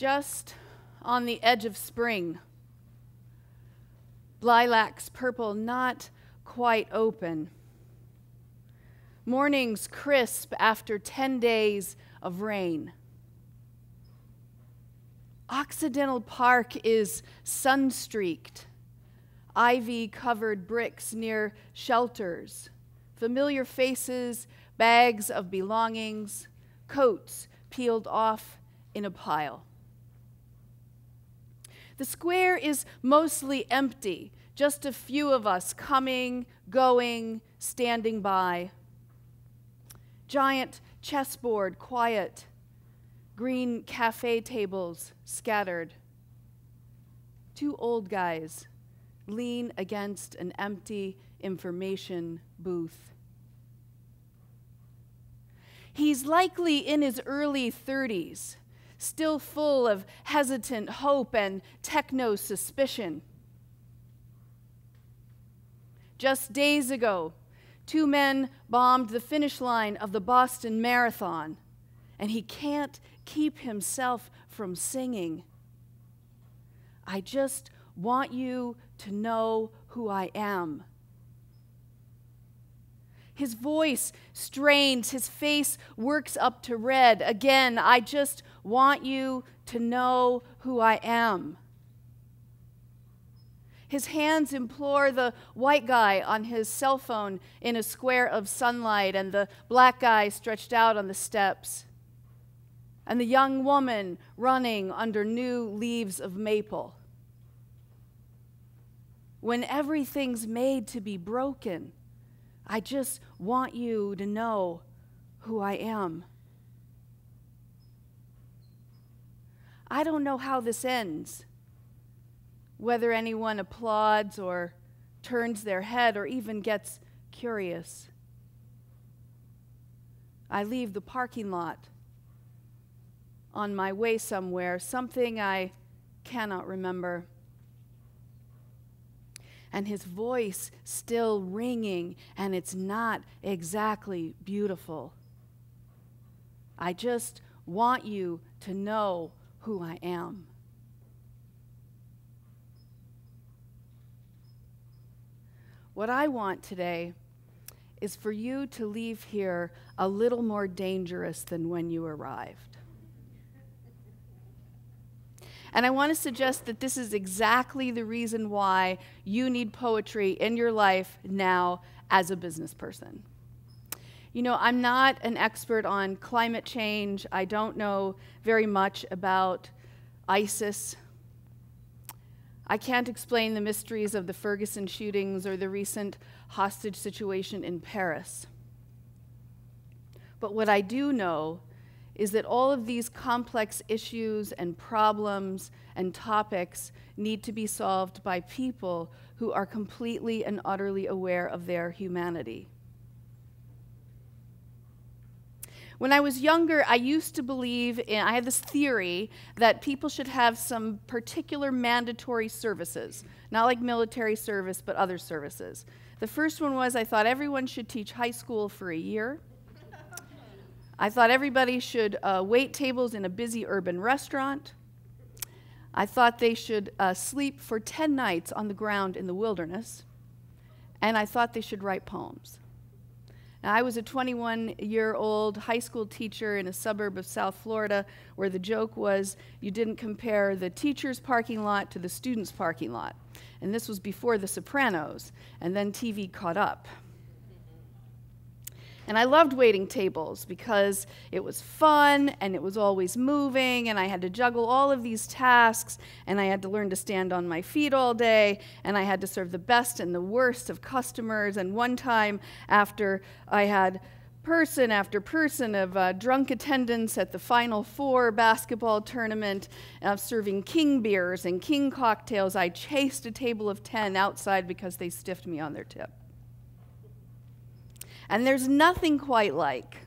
just on the edge of spring. Lilacs purple, not quite open. Mornings crisp after 10 days of rain. Occidental Park is sun-streaked. Ivy-covered bricks near shelters. Familiar faces, bags of belongings, coats peeled off in a pile. The square is mostly empty, just a few of us coming, going, standing by. Giant chessboard, quiet. Green cafe tables scattered. Two old guys lean against an empty information booth. He's likely in his early 30s, still full of hesitant hope and techno-suspicion. Just days ago, 2 men bombed the finish line of the Boston Marathon, and he can't keep himself from singing. I just want you to know who I am. His voice strains, his face works up to red. Again, I just want you to know who I am. His hands implore the white guy on his cell phone in a square of sunlight, and the black guy stretched out on the steps, and the young woman running under new leaves of maple. When everything's made to be broken, I just want you to know who I am. I don't know how this ends, whether anyone applauds or turns their head or even gets curious. I leave the parking lot on my way somewhere, something I cannot remember. And his voice still ringing, and it's not exactly beautiful. I just want you to know who I am. What I want today is for you to leave here a little more dangerous than when you arrived. And I want to suggest that this is exactly the reason why you need poetry in your life now as a business person. You know, I'm not an expert on climate change. I don't know very much about ISIS. I can't explain the mysteries of the Ferguson shootings or the recent hostage situation in Paris. But what I do know is that all of these complex issues and problems and topics need to be solved by people who are completely and utterly aware of their humanity. When I was younger, I used to believe I had this theory that people should have some particular mandatory services, not like military service, but other services. The first one was I thought everyone should teach high school for a year. I thought everybody should wait tables in a busy urban restaurant. I thought they should sleep for 10 nights on the ground in the wilderness. And I thought they should write poems. Now, I was a 21-year-old high school teacher in a suburb of South Florida where the joke was you didn't compare the teacher's parking lot to the student's parking lot. And this was before The Sopranos, and then TV caught up. And I loved waiting tables because it was fun and it was always moving, and I had to juggle all of these tasks, and I had to learn to stand on my feet all day, and I had to serve the best and the worst of customers. And one time after I had person after person of drunk attendance at the Final Four basketball tournament, serving king beers and king cocktails, I chased a table of 10 outside because they stiffed me on their tip. And there's nothing quite like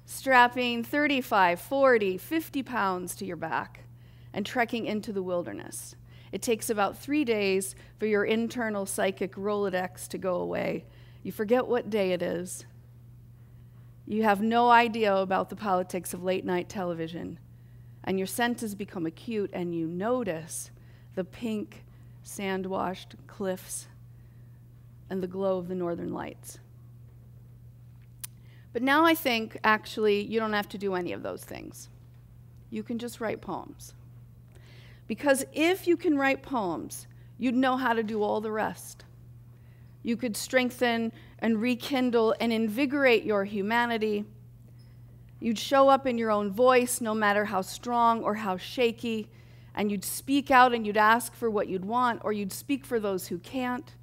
strapping 35, 40, 50 pounds to your back and trekking into the wilderness. It takes about 3 days for your internal psychic Rolodex to go away. You forget what day it is. You have no idea about the politics of late-night television. and your senses become acute, and you notice the pink, sand-washed cliffs and the glow of the northern lights. But now I think, actually, you don't have to do any of those things. You can just write poems. Because if you can write poems, you'd know how to do all the rest. You could strengthen and rekindle and invigorate your humanity. You'd show up in your own voice, no matter how strong or how shaky, and you'd speak out and you'd ask for what you'd want, or you'd speak for those who can't.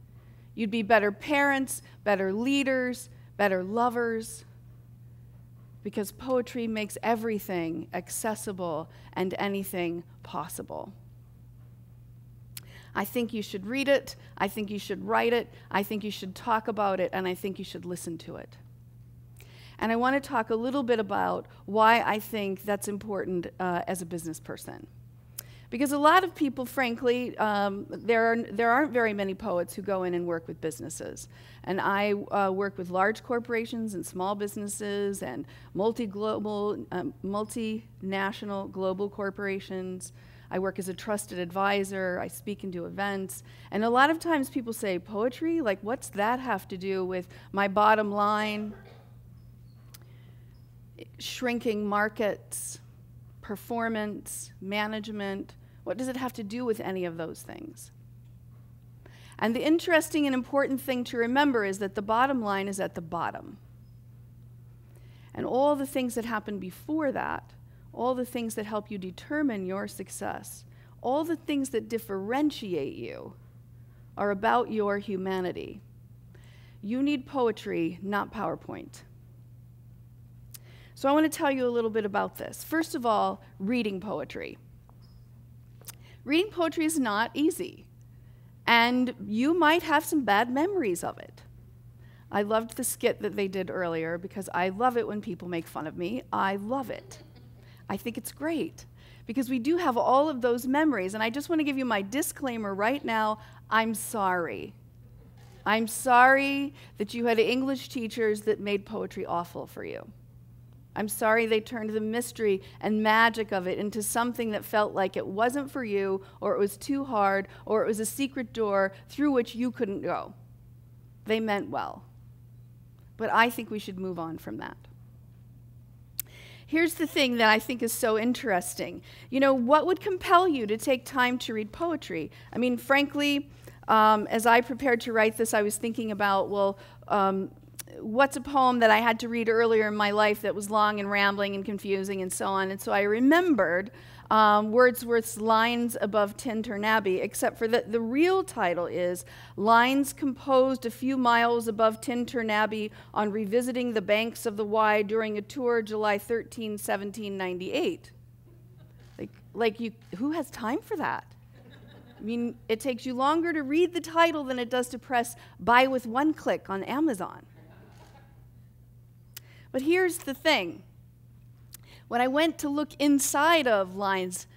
You'd be better parents, better leaders, better lovers, because poetry makes everything accessible and anything possible. I think you should read it, I think you should write it, I think you should talk about it, and I think you should listen to it. And I want to talk a little bit about why I think that's important as a business person. Because a lot of people, frankly, there aren't very many poets who go in and work with businesses. And I work with large corporations and small businesses and multinational global corporations. I work as a trusted advisor. I speak and do events. And a lot of times people say, poetry? Like, what's that have to do with my bottom line? Shrinking markets, performance, management. What does it have to do with any of those things? And the interesting and important thing to remember is that the bottom line is at the bottom. And all the things that happen before that, all the things that help you determine your success, all the things that differentiate you are about your humanity. You need poetry, not PowerPoint. So I want to tell you a little bit about this. First of all, reading poetry. Reading poetry is not easy, and you might have some bad memories of it. I loved the skit that they did earlier because I love it when people make fun of me. I love it. I think it's great because we do have all of those memories, and I just want to give you my disclaimer right now. I'm sorry. I'm sorry that you had English teachers that made poetry awful for you. I'm sorry they turned the mystery and magic of it into something that felt like it wasn't for you, or it was too hard, or it was a secret door through which you couldn't go. They meant well. But I think we should move on from that. Here's the thing that I think is so interesting. You know, what would compel you to take time to read poetry? I mean, frankly, as I prepared to write this, I was thinking about, well, what's a poem that I had to read earlier in my life that was long and rambling and confusing and so on. And so I remembered Wordsworth's Lines Above Tintern Abbey, except for that the real title is Lines Composed a Few Miles Above Tintern Abbey on Revisiting the Banks of the Wye During a Tour July 13, 1798. Who has time for that? I mean, it takes you longer to read the title than it does to press buy with one click on Amazon. But here's the thing. When I went to look inside of Lines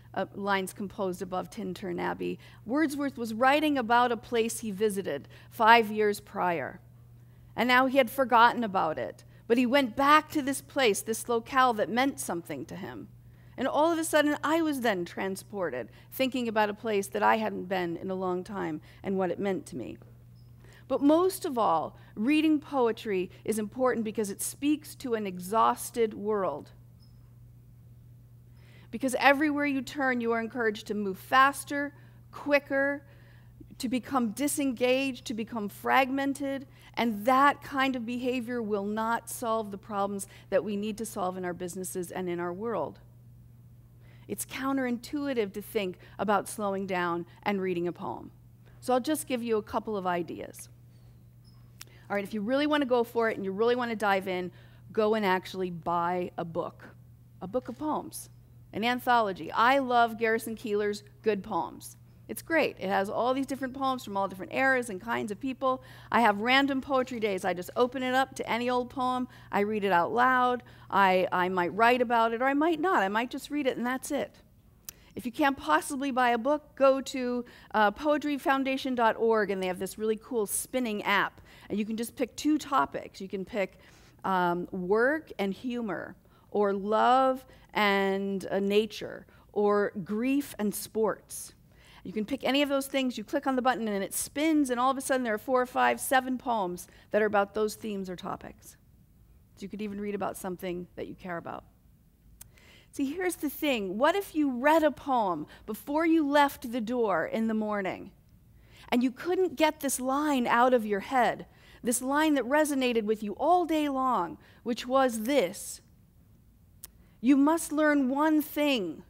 Composed Above Tintern Abbey, Wordsworth was writing about a place he visited 5 years prior. And now he had forgotten about it. But he went back to this place, this locale that meant something to him. And all of a sudden, I was then transported, thinking about a place that I hadn't been in a long time and what it meant to me. But most of all, reading poetry is important because it speaks to an exhausted world. Because everywhere you turn, you are encouraged to move faster, quicker, to become disengaged, to become fragmented, and that kind of behavior will not solve the problems that we need to solve in our businesses and in our world. It's counterintuitive to think about slowing down and reading a poem. So I'll just give you a couple of ideas. All right, if you really want to go for it and you really want to dive in, go and actually buy a book of poems, an anthology. I love Garrison Keillor's Good Poems. It's great. It has all these different poems from all different eras and kinds of people. I have random poetry days. I just open it up to any old poem. I read it out loud. I might write about it, or I might not. I might just read it, and that's it. If you can't possibly buy a book, go to poetryfoundation.org, and they have this really cool spinning app. And you can just pick 2 topics. You can pick work and humor, or love and nature, or grief and sports. You can pick any of those things, you click on the button, and it spins, and all of a sudden there are 4 or 5, 7 poems that are about those themes or topics. So you could even read about something that you care about. See, here's the thing. What if you read a poem before you left the door in the morning, and you couldn't get this line out of your head, this line that resonated with you all day long, which was this: you must learn one thing.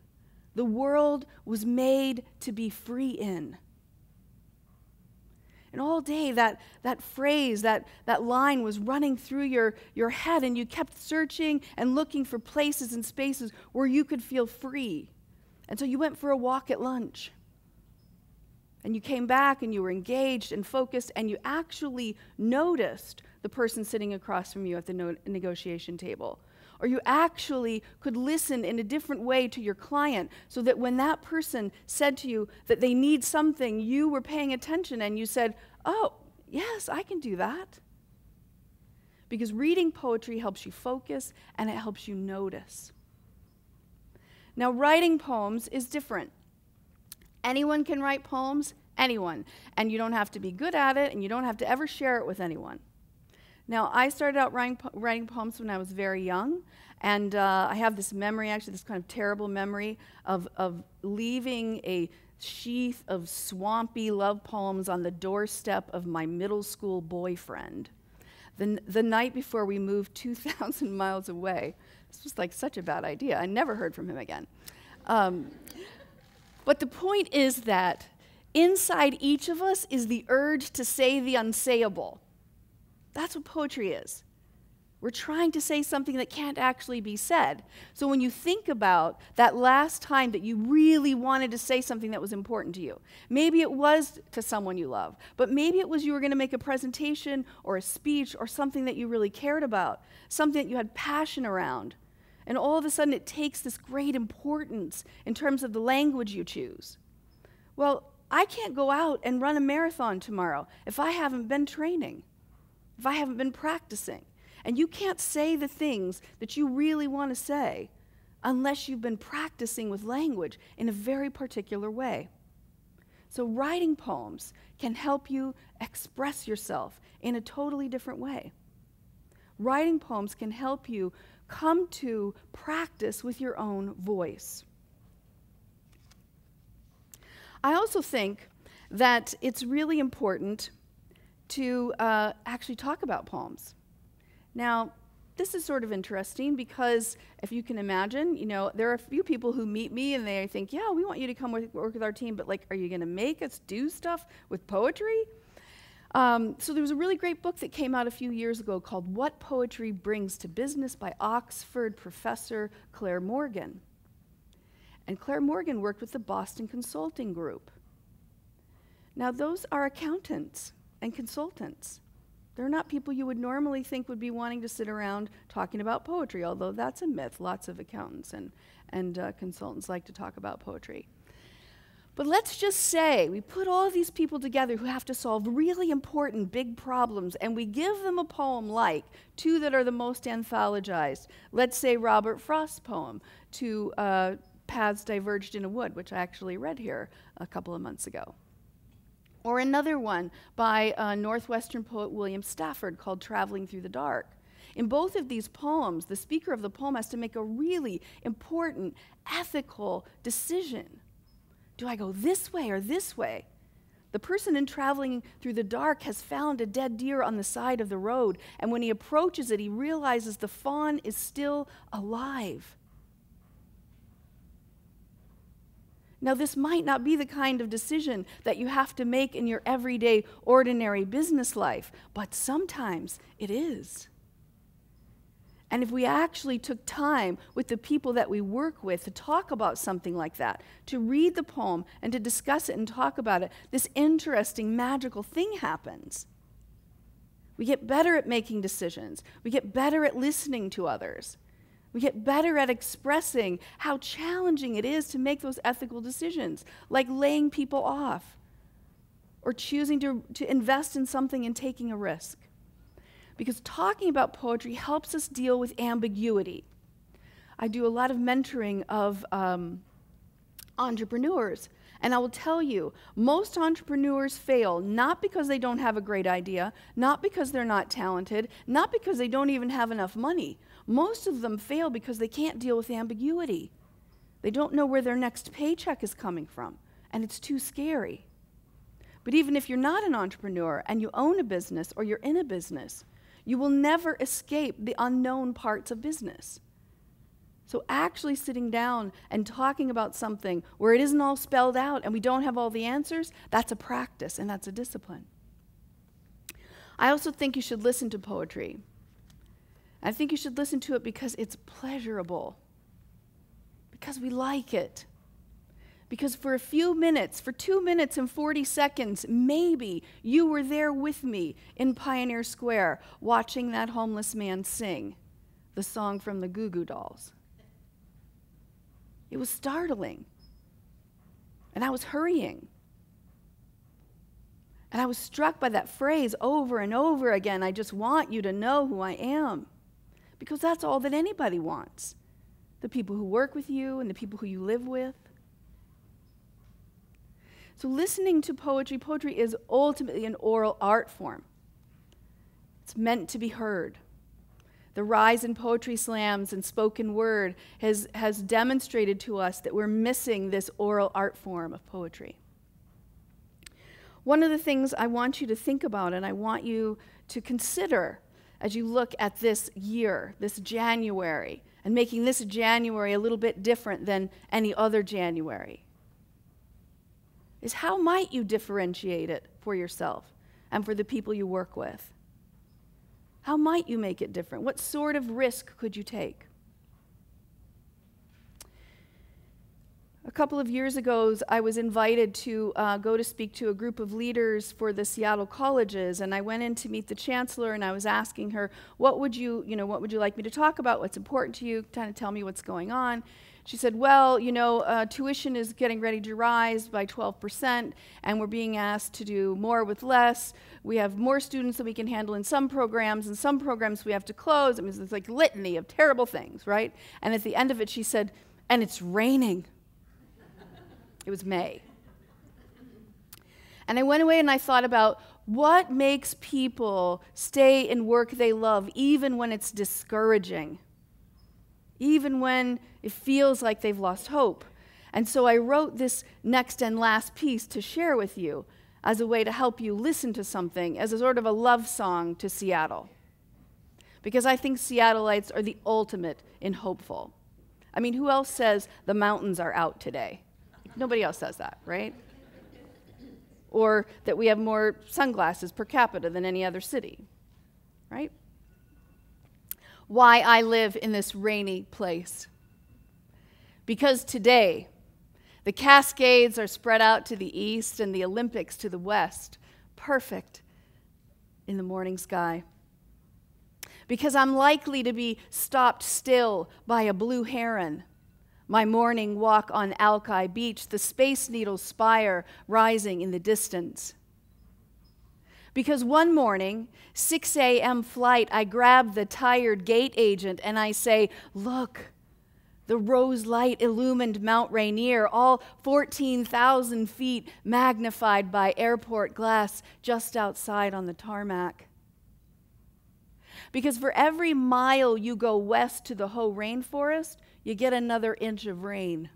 The world was made to be free in. And all day that phrase, that line was running through your head, and you kept searching and looking for places and spaces where you could feel free. And so you went for a walk at lunch. And you came back and you were engaged and focused, and you actually noticed the person sitting across from you at the negotiation table. Or you actually could listen in a different way to your client, so that when that person said to you that they need something, you were paying attention and you said, "Oh, yes, I can do that." Because reading poetry helps you focus and it helps you notice. Now, writing poems is different. Anyone can write poems, anyone. And you don't have to be good at it, and you don't have to ever share it with anyone. Now, I started out writing poems when I was very young, and I have this memory, actually this kind of terrible memory, of leaving a sheath of swampy love poems on the doorstep of my middle school boyfriend. The night before we moved 2,000 miles away. This was like such a bad idea. I never heard from him again. But the point is that inside each of us is the urge to say the unsayable. That's what poetry is. We're trying to say something that can't actually be said. So when you think about that last time that you really wanted to say something that was important to you, maybe it was to someone you love, but maybe it was you were going to make a presentation or a speech or something that you really cared about, something that you had passion around. And all of a sudden it takes this great importance in terms of the language you choose. Well, I can't go out and run a marathon tomorrow if I haven't been training, if I haven't been practicing. And you can't say the things that you really want to say unless you've been practicing with language in a very particular way. So writing poems can help you express yourself in a totally different way. Writing poems can help you come to practice with your own voice. I also think that it's really important to actually talk about poems. Now, this is sort of interesting because if you can imagine, there are a few people who meet me and they think, yeah, we want you to come work with our team, but like, are you going to make us do stuff with poetry? So there was a really great book that came out a few years ago called What Poetry Brings to Business by Oxford professor Claire Morgan. And Claire Morgan worked with the Boston Consulting Group. Now, those are accountants and consultants. They're not people you would normally think would be wanting to sit around talking about poetry, although that's a myth. Lots of accountants and consultants like to talk about poetry. But let's just say we put all these people together who have to solve really important big problems, and we give them a poem like two that are the most anthologized. Let's say Robert Frost's poem, To Paths Diverged in a Wood, which I actually read here a couple of months ago. Or another one by Northwestern poet William Stafford called Traveling Through the Dark. In both of these poems, the speaker of the poem has to make a really important ethical decision. Do I go this way or this way? The person in Traveling Through the Dark has found a dead deer on the side of the road, and when he approaches it, he realizes the fawn is still alive. Now, this might not be the kind of decision that you have to make in your everyday, ordinary business life, but sometimes it is. And if we actually took time with the people that we work with to talk about something like that, to read the poem and to discuss it and talk about it, this interesting, magical thing happens. We get better at making decisions. We get better at listening to others. We get better at expressing how challenging it is to make those ethical decisions, like laying people off or choosing to invest in something and taking a risk. Because talking about poetry helps us deal with ambiguity. I do a lot of mentoring of entrepreneurs. And I will tell you, most entrepreneurs fail not because they don't have a great idea, not because they're not talented, not because they don't even have enough money. Most of them fail because they can't deal with ambiguity. They don't know where their next paycheck is coming from, and it's too scary. But even if you're not an entrepreneur and you own a business or you're in a business, you will never escape the unknown parts of business. So actually sitting down and talking about something where it isn't all spelled out and we don't have all the answers, that's a practice and that's a discipline. I also think you should listen to poetry. I think you should listen to it because it's pleasurable, because we like it. Because for a few minutes, for 2 minutes and 40 seconds, maybe you were there with me in Pioneer Square watching that homeless man sing the song from the Goo Goo Dolls. It was startling. And I was hurrying. And I was struck by that phrase over and over again, I just want you to know who I am. Because that's all that anybody wants. The people who work with you and the people who you live with. So listening to poetry is ultimately an oral art form. It's meant to be heard. The rise in poetry slams and spoken word has demonstrated to us that we're missing this oral art form of poetry. One of the things I want you to think about and I want you to consider as you look at this year, this January, and making this January a little bit different than any other January, is how might you differentiate it for yourself and for the people you work with? How might you make it different? What sort of risk could you take? A couple of years ago, I was invited to go to speak to a group of leaders for the Seattle colleges, and I went in to meet the chancellor, and I was asking her, what would you like me to talk about? What's important to you? Kind of tell me what's going on. She said, well, tuition is getting ready to rise by 12%, and we're being asked to do more with less. We have more students than we can handle in some programs, and some programs we have to close. I mean, it's like a litany of terrible things, right? And at the end of it, she said, and it's raining. It was May. And I went away and I thought about what makes people stay in work they love, even when it's discouraging, even when it feels like they've lost hope. And so I wrote this next and last piece to share with you as a way to help you listen to something, as a sort of a love song to Seattle. Because I think Seattleites are the ultimate in hopeful. I mean, who else says the mountains are out today? Nobody else says that, right? Or that we have more sunglasses per capita than any other city, right? Why I live in this rainy place. Because today, the Cascades are spread out to the east and the Olympics to the west, perfect in the morning sky. Because I'm likely to be stopped still by a blue heron. My morning walk on Alki Beach, the Space Needle spire rising in the distance. Because one morning, 6 a.m. flight, I grab the tired gate agent and I say, look, the rose light illumined Mount Rainier, all 14,000 feet magnified by airport glass just outside on the tarmac. Because for every mile you go west to the Hoh rainforest, you get another inch of rain.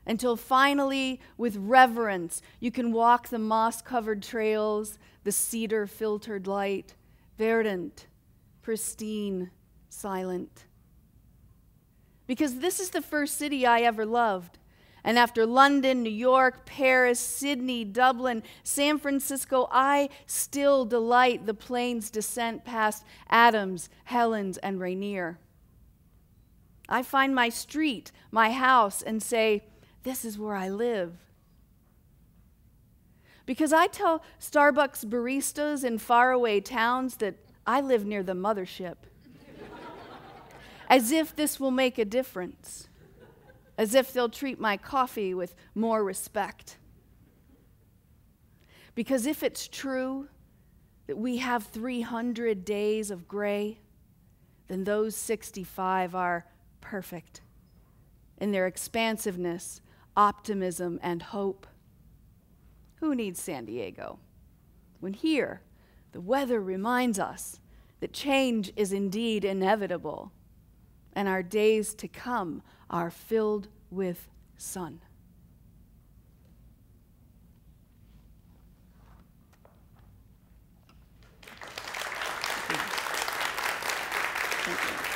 Until finally, with reverence, you can walk the moss-covered trails, the cedar-filtered light, verdant, pristine, silent. Because this is the first city I ever loved. And after London, New York, Paris, Sydney, Dublin, San Francisco, I still delight the plane's descent past Adams, Helens, and Rainier. I find my street, my house, and say, this is where I live. Because I tell Starbucks baristas in faraway towns that I live near the mothership. As if this will make a difference. As if they'll treat my coffee with more respect. Because if it's true that we have 300 days of gray, then those 65 are perfect in their expansiveness, optimism, and hope. Who needs San Diego when here the weather reminds us that change is indeed inevitable and our days to come are filled with sun? Thank you.